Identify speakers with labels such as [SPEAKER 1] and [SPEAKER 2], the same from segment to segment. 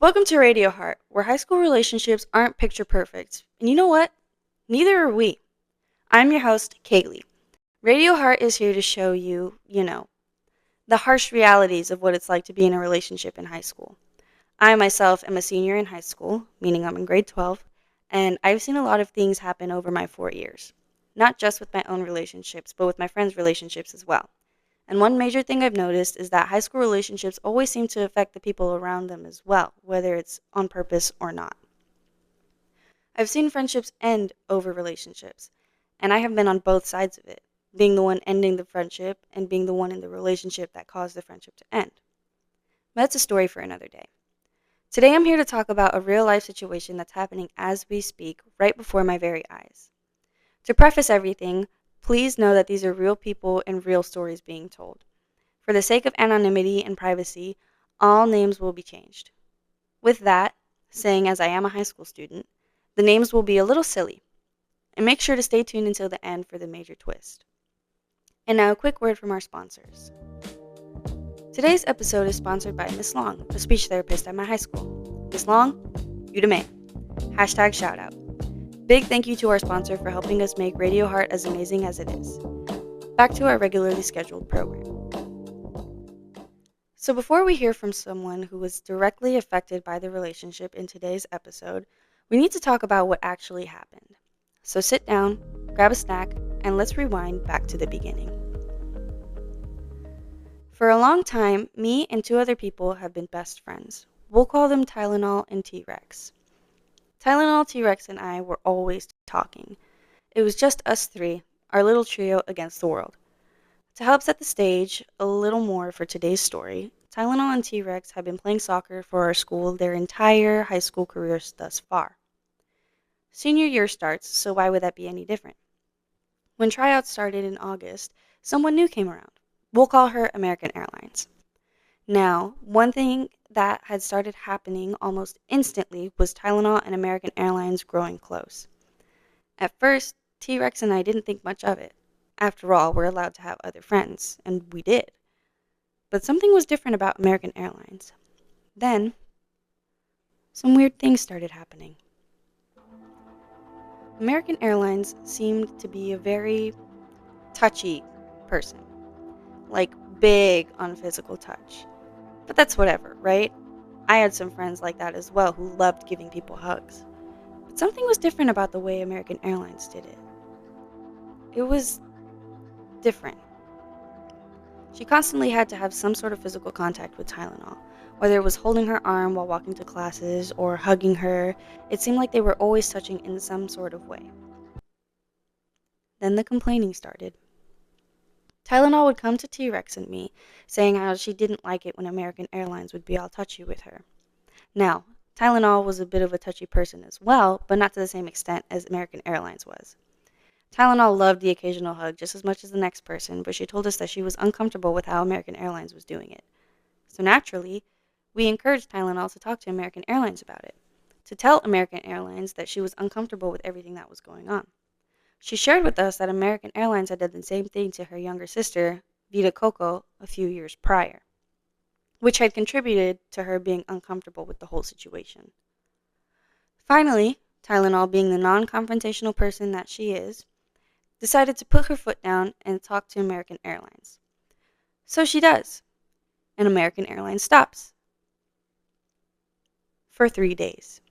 [SPEAKER 1] Welcome to Radio Heart, where high school relationships aren't picture perfect. And you know what? Neither are we. I'm your host, Kaylee. Radio Heart is here to show you, the harsh realities of what it's like to be in a relationship in high school. I myself am a senior in high school, meaning I'm in grade 12, and I've seen a lot of things happen over my 4 years. Not just with my own relationships, but with my friends' relationships as well. And one major thing I've noticed is that high school relationships always seem to affect the people around them as well, whether it's on purpose or not. I've seen friendships end over relationships, and I have been on both sides of it, being the one ending the friendship and being the one in the relationship that caused the friendship to end. But that's a story for another day. Today I'm here to talk about a real life situation that's happening as we speak, right before my very eyes. To preface everything, please know that these are real people and real stories being told. For the sake of anonymity and privacy, all names will be changed. With that, saying as I am a high school student, the names will be a little silly, and make sure to stay tuned until the end for the major twist. And now a quick word from our sponsors. Today's episode is sponsored by Miss Long, a speech therapist at my high school. Miss Long, you the man. Hashtag shoutout. Big thank you to our sponsor for helping us make Radio Heart as amazing as it is. Back to our regularly scheduled program. So before we hear from someone who was directly affected by the relationship in today's episode, we need to talk about what actually happened. So sit down, grab a snack, and let's rewind back to the beginning. For a long time, me and two other people have been best friends. We'll call them Tylenol and T-Rex. Tylenol, T-Rex, and I were always talking. It was just us three, our little trio against the world. To help set the stage a little more for today's story, Tylenol and T-Rex have been playing soccer for our school their entire high school careers thus far. Senior year starts, so why would that be any different? When tryouts started in August, someone new came around. We'll call her American Airlines. Now, one thing that had started happening almost instantly was Tylenol and American Airlines growing close. At first, T-Rex and I didn't think much of it. After all, we're allowed to have other friends, and we did. But something was different about American Airlines. Then, some weird things started happening. American Airlines seemed to be a very touchy person, like big on physical touch. But that's whatever, right? I had some friends like that as well who loved giving people hugs. But something was different about the way American Airlines did it. It was different. She constantly had to have some sort of physical contact with Tylenol. Whether it was holding her arm while walking to classes or hugging her, it seemed like they were always touching in some sort of way. Then the complaining started. Tylenol would come to T-Rex and me, saying how she didn't like it when American Airlines would be all touchy with her. Now, Tylenol was a bit of a touchy person as well, but not to the same extent as American Airlines was. Tylenol loved the occasional hug just as much as the next person, but she told us that she was uncomfortable with how American Airlines was doing it. So naturally, we encouraged Tylenol to talk to American Airlines about it, to tell American Airlines that she was uncomfortable with everything that was going on. She shared with us that American Airlines had done the same thing to her younger sister, Vita Coco, a few years prior, which had contributed to her being uncomfortable with the whole situation. Finally, Tylenol, being the non-confrontational person that she is, decided to put her foot down and talk to American Airlines. So she does, and American Airlines stops. For 3 days.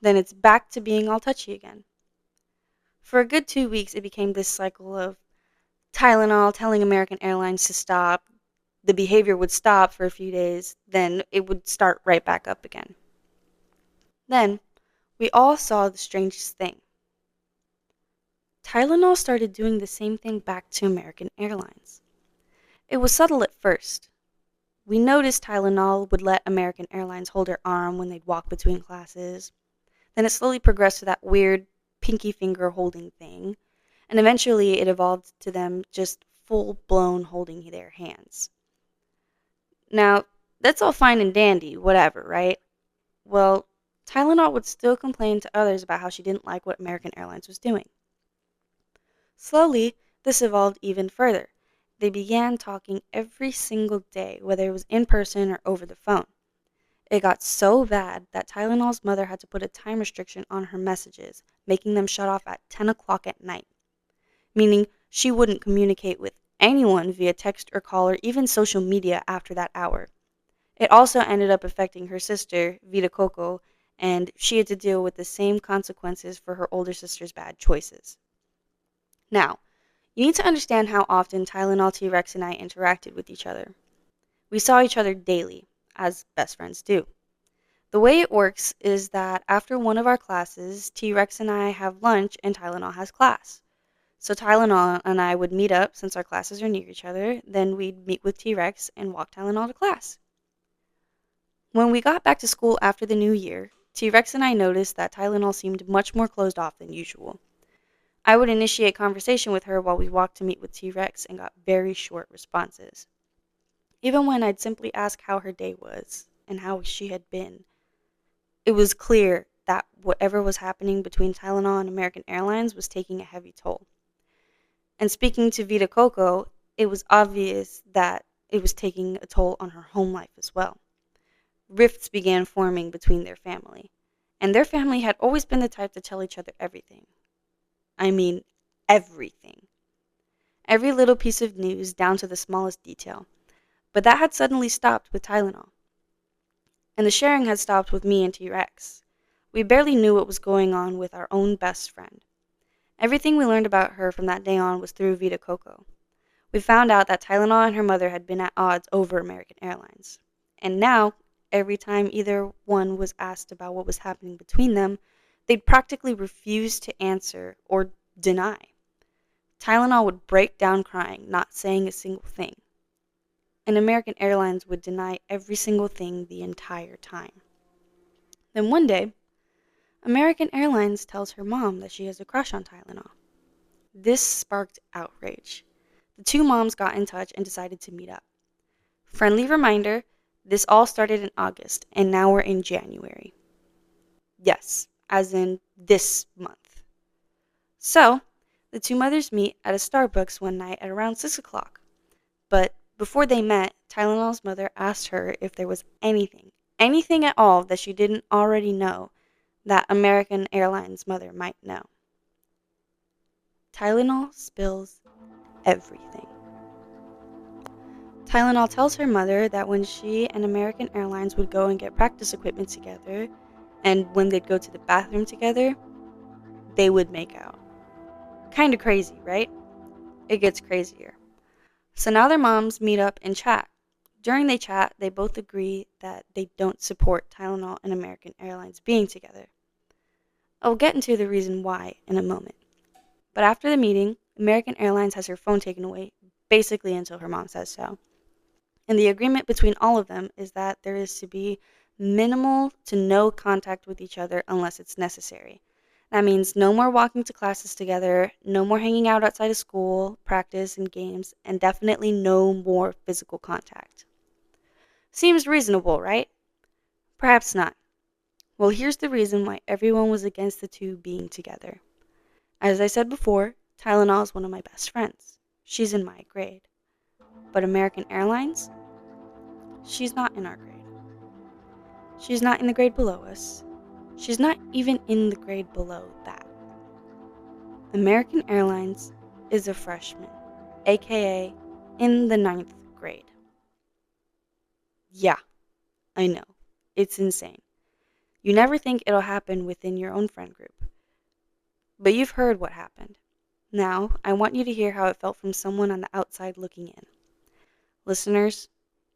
[SPEAKER 1] Then it's back to being all touchy again. For a good 2 weeks, it became this cycle of Tylenol telling American Airlines to stop. The behavior would stop for a few days, then it would start right back up again. Then, we all saw the strangest thing. Tylenol started doing the same thing back to American Airlines. It was subtle at first. We noticed Tylenol would let American Airlines hold her arm when they'd walk between classes. Then it slowly progressed to that weird pinky finger holding thing, and eventually it evolved to them just full-blown holding their hands. Now, that's all fine and dandy, whatever, right? Well, Tylenol would still complain to others about how she didn't like what American Airlines was doing. Slowly, this evolved even further. They began talking every single day, whether it was in person or over the phone. It got so bad that Tylenol's mother had to put a time restriction on her messages, making them shut off at 10 o'clock at night, meaning she wouldn't communicate with anyone via text or call or even social media after that hour. It also ended up affecting her sister, Vita Coco, and she had to deal with the same consequences for her older sister's bad choices. Now, you need to understand how often Tylenol, T-Rex, and I interacted with each other. We saw each other daily, as best friends do. The way it works is that after one of our classes, T-Rex and I have lunch and Tylenol has class. So Tylenol and I would meet up since our classes are near each other, then we'd meet with T-Rex and walk Tylenol to class. When we got back to school after the new year, T-Rex and I noticed that Tylenol seemed much more closed off than usual. I would initiate conversation with her while we walked to meet with T-Rex and got very short responses. Even when I'd simply ask how her day was and how she had been, it was clear that whatever was happening between Tylenol and American Airlines was taking a heavy toll. And speaking to Vita Coco, it was obvious that it was taking a toll on her home life as well. Rifts began forming between their family, and their family had always been the type to tell each other everything. I mean, everything. Every little piece of news down to the smallest detail. But that had suddenly stopped with Tylenol. And the sharing had stopped with me and T-Rex. We barely knew what was going on with our own best friend. Everything we learned about her from that day on was through Vita Coco. We found out that Tylenol and her mother had been at odds over American Airlines. And now, every time either one was asked about what was happening between them, they'd practically refuse to answer or deny. Tylenol would break down crying, not saying a single thing. And American Airlines would deny every single thing the entire time. Then one day, American Airlines tells her mom that she has a crush on Tylenol. This sparked outrage. The two moms got in touch and decided to meet up. Friendly reminder, this all started in August, and now we're in January. Yes, as in this month. So, the two mothers meet at a Starbucks one night at around 6 o'clock. But before they met, Tylenol's mother asked her if there was anything at all that she didn't already know that American Airlines' mother might know. Tylenol spills everything. Tylenol tells her mother that when she and American Airlines would go and get practice equipment together, and when they'd go to the bathroom together, they would make out. Kinda crazy, right? It gets crazier. So now their moms meet up and chat. During they chat, they both agree that they don't support Tylenol and American Airlines being together. I'll get into the reason why in a moment. But after the meeting, American Airlines has her phone taken away, basically until her mom says so. And the agreement between all of them is that there is to be minimal to no contact with each other unless it's necessary. That means no more walking to classes together, no more hanging out outside of school, practice, and games, and definitely no more physical contact. Seems reasonable, right? Perhaps not. Well, here's the reason why everyone was against the two being together. As I said before, Tylenol is one of my best friends. She's in my grade. But American Airlines? She's not in our grade. She's not in the grade below us. She's not even in the grade below that. American Airlines is a freshman, aka in the 9th grade. Yeah, I know. It's insane. You never think it'll happen within your own friend group. But you've heard what happened. Now, I want you to hear how it felt from someone on the outside looking in. Listeners,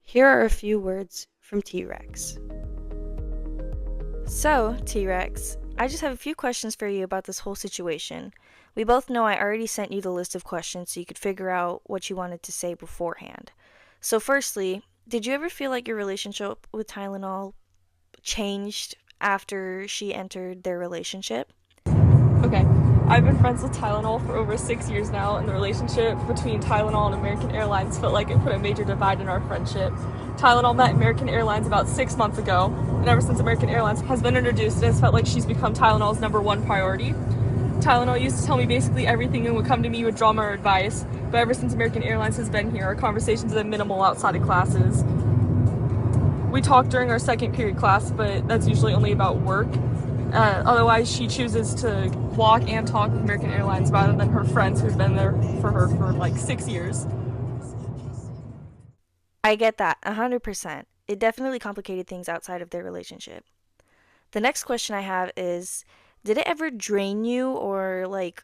[SPEAKER 1] here are a few words from T-Rex.
[SPEAKER 2] So, T-Rex, I just have a few questions for you about this whole situation. We both know I already sent you the list of questions so you could figure out what you wanted to say beforehand. So firstly, did you ever feel like your relationship with Tylenol changed after she entered their relationship?
[SPEAKER 3] Okay, I've been friends with Tylenol for over 6 years now, and the relationship between Tylenol and American Airlines felt like it put a major divide in our friendship. Tylenol met American Airlines about 6 months ago, and ever since American Airlines has been introduced, it's felt like she's become Tylenol's #1 priority. Tylenol used to tell me basically everything and would come to me with drama or advice, but ever since American Airlines has been here, our conversations have been minimal outside of classes. We talk during our second period class, but that's usually only about work. Otherwise, she chooses to walk and talk with American Airlines rather than her friends who've been there for her for like 6 years.
[SPEAKER 2] I get that, 100%. It definitely complicated things outside of their relationship. The next question I have is, did it ever drain you or like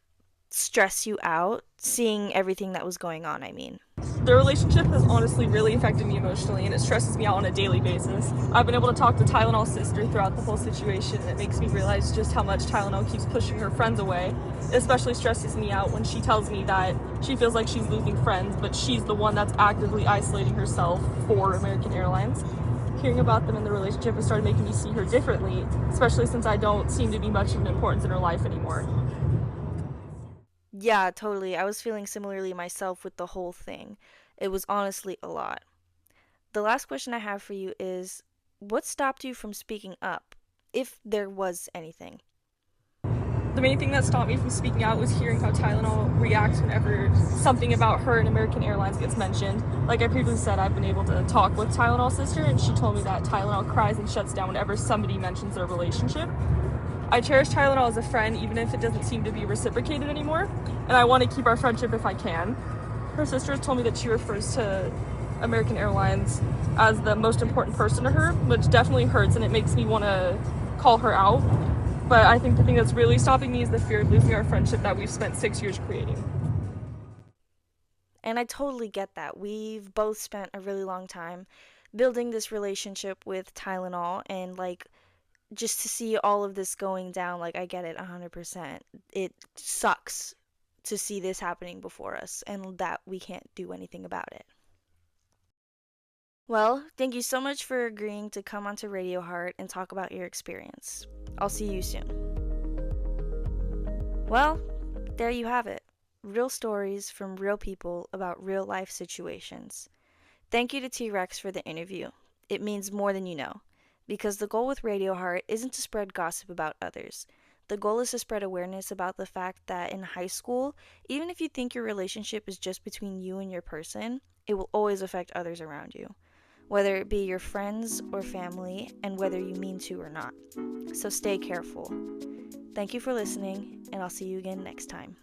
[SPEAKER 2] stress you out seeing everything that was going on? I mean,
[SPEAKER 3] The relationship has honestly really affected me emotionally, and it stresses me out on a daily basis. I've been able to talk to Tylenol's sister throughout the whole situation, and it makes me realize just how much Tylenol keeps pushing her friends away. It especially stresses me out when she tells me that she feels like she's losing friends, but she's the one that's actively isolating herself for American Airlines. Hearing about them in the relationship has started making me see her differently, especially since I don't seem to be much of an importance in her life anymore.
[SPEAKER 2] yeah, totally. I was feeling similarly myself with the whole thing. It was honestly a lot. The last question I have for you is, what stopped you from speaking up, if there was anything?
[SPEAKER 3] The main thing that stopped me from speaking out was hearing how Tylenol reacts whenever something about her and American Airlines gets mentioned. Like I previously said, I've been able to talk with Tylenol's sister, and she told me that Tylenol cries and shuts down whenever somebody mentions their relationship. I cherish Tylenol as a friend, even if it doesn't seem to be reciprocated anymore, and I want to keep our friendship if I can. Her sister told me that she refers to American Airlines as the most important person to her, which definitely hurts, and it makes me want to call her out. But I think the thing that's really stopping me is the fear of losing our friendship that we've spent 6 years creating.
[SPEAKER 2] And I totally get that. We've both spent a really long time building this relationship with Tylenol, and like just to see all of this going down, like I get it 100%. It sucks to see this happening before us and that we can't do anything about it. Well, thank you so much for agreeing to come onto Radio Heart and talk about your experience. I'll see you soon. Well, there you have it. Real stories from real people about real life situations. Thank you to T Rex for the interview. It means more than you know. Because the goal with Radio Heart isn't to spread gossip about others. The goal is to spread awareness about the fact that in high school, even if you think your relationship is just between you and your person, it will always affect others around you, whether it be your friends or family, and whether you mean to or not. So stay careful. Thank you for listening, and I'll see you again next time.